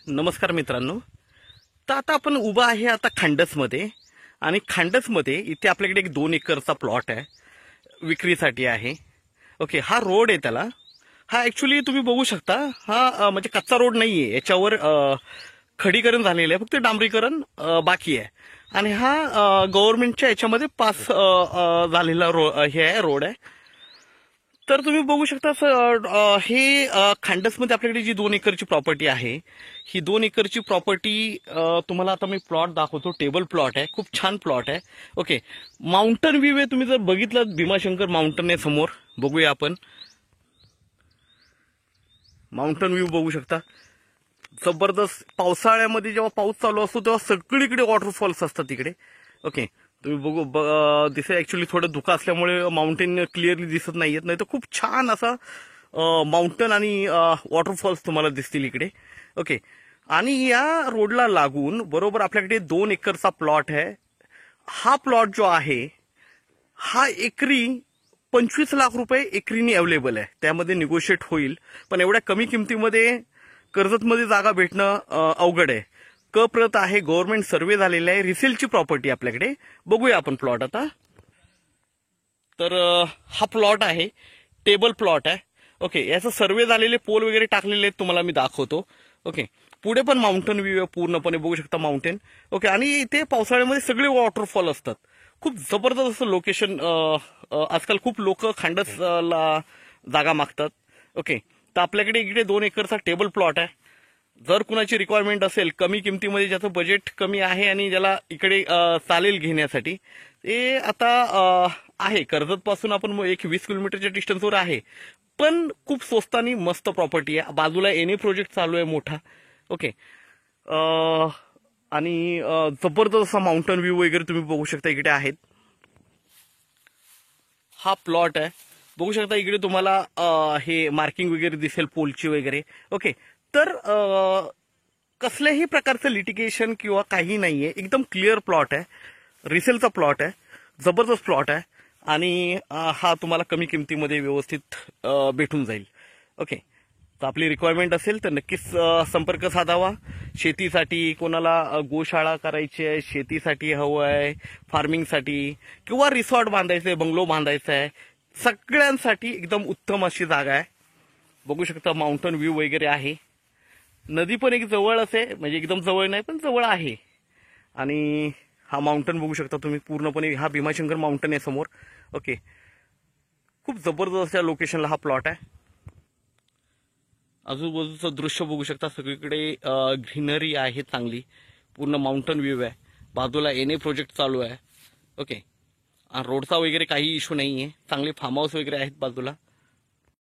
नमस्कार मित्रांनो. तर आता आपण उभा आहे आता खांडसमध्ये आणि खांडसमध्ये इथे आपल्याकडे एक 2 एकरचा प्लॉट आहे, विक्रीसाठी आहे. ओके, हा रोड आहे त्याला. हा ॲक्च्युली तुम्ही बघू शकता, हा म्हणजे कच्चा रोड नाहीये, याच्यावर खडीकरण झालेलं आहे, फक्त डांबरीकरण बाकी आहे. आणि हा गव्हर्नमेंटच्या याच्यामध्ये पास झालेला हे आहे, रोड आहे. तर तुम्ही बघू शकता हे खांडसमध्ये आपल्याकडे जी 2 एकरची प्रॉपर्टी आहे, ही 2 एकरची प्रॉपर्टी तुम्हाला आता मी प्लॉट दाखवतो. टेबल प्लॉट आहे, खूप छान प्लॉट आहे. ओके, माउंटन व्ह्यू आहे. तुम्ही जर बघितलं, भीमाशंकर माउंटन आहे समोर. बघूया आपण माउंटन व्ह्यू बघू शकता. जबरदस्त. पावसाळ्यामध्ये जेव्हा पाऊस चालू असतो तेव्हा सगळीकडे वॉटरफॉल्स असतात तिकडे. ओके, तुम्ही बघू दिसे ऍक्च्युली थोडं धुका असल्यामुळे माउंटेन क्लिअरली दिसत नाहीयेत, नाही तर खूप छान असा माउंटन आणि वॉटरफॉल्स तुम्हाला दिसतील इकडे. ओके, आणि या रोडला लागून बरोबर आपल्याकडे 2 एकरचा प्लॉट आहे. हा प्लॉट जो आहे हा एकरी 25 लाख रुपये एकरीनी अवेलेबल आहे. त्यामध्ये निगोशिएट होईल, पण एवढ्या कमी किमतीमध्ये कर्जतमध्ये जागा भेटणं अवघड आहे. प्रत आहे, गव्हर्नमेंट सर्वे झालेला आहे, रिसेलची प्रॉपर्टी आपल्याकडे. बघूया आपण प्लॉट आता. तर हा प्लॉट आहे, टेबल प्लॉट आहे. ओके, याचा सर्वे झालेले पोल वगैरे टाकलेले आहेत, तुम्हाला मी दाखवतो. ओके, पुढे पण माउंटन व्ह्यू आहे, पूर्णपणे बघू शकता माउंटेन. ओके, आणि इथे पावसाळ्यामध्ये सगळे वॉटरफॉल असतात. खूप जबरदस्त लोकेशन. आजकाल खूप लोक खांडसला जागा मागतात. ओके, तर आपल्याकडे इकडे 2 एकरचा टेबल प्लॉट आहे. जर कुणाची रिक्वायरमेंट असेल कमी किमतीमध्ये, ज्याचं बजेट कमी आहे आणि ज्याला इकडे चालेल घेण्यासाठी, ते आता आहे कर्जत पासून आपण 20 किलोमीटरच्या डिस्टन्सवर आहे, पण खूप स्वस्त आणि मस्त प्रॉपर्टी आहे. बाजूला एनी प्रोजेक्ट चालू आहे मोठा. ओके, आणि जबरदस्त असा माउंटन व्ह्यू वगैरे तुम्ही बघू शकता इकडे आहेत. हा प्लॉट आहे, बघू शकता इकडे तुम्हाला हे मार्किंग वगैरे दिसेल पोलची वगैरे. ओके, तर कसल्याही प्रकारचं लिटिगेशन किंवा काही नाहीये, एकदम क्लिअर प्लॉट आहे, रिसेलचा प्लॉट आहे, जबरदस्त प्लॉट आहे. आणि हा तुम्हाला कमी किमतीमध्ये व्यवस्थित भेटून जाईल. ओके, तर आपली रिक्वायरमेंट असेल तर नक्कीच संपर्क साधावा. शेतीसाठी कोणाला गोशाळा करायची आहे, शेतीसाठी हवं आहे, फार्मिंगसाठी किंवा रिसॉर्ट बांधायचं आहे, बंगलो बांधायचा आहे, सगळ्यांसाठी एकदम उत्तम अशी जागा आहे. बघू शकता माउंटन व्ह्यू वगैरे आहे. नदी पण एक जवळच आहे, म्हणजे एकदम जवळ नाही पण जवळ आहे. आणि हा माउंटन बघू शकता तुम्ही पूर्णपणे. हा भीमाशंकर माउंटन आहे समोर. ओके, खूप जबरदस्त लोकेशनला हा प्लॉट आहे. आजूबाजूचं दृश्य बघू शकता, सगळीकडे ग्रीनरी आहे चांगली, पूर्ण माउंटन व्ह्यू आहे. बाजूला एनए प्रोजेक्ट चालू आहे. ओके, रोडचा वगैरे काही इश्यू नाही आहे, चांगले फार्म हाऊस वगैरे आहेत बाजूला.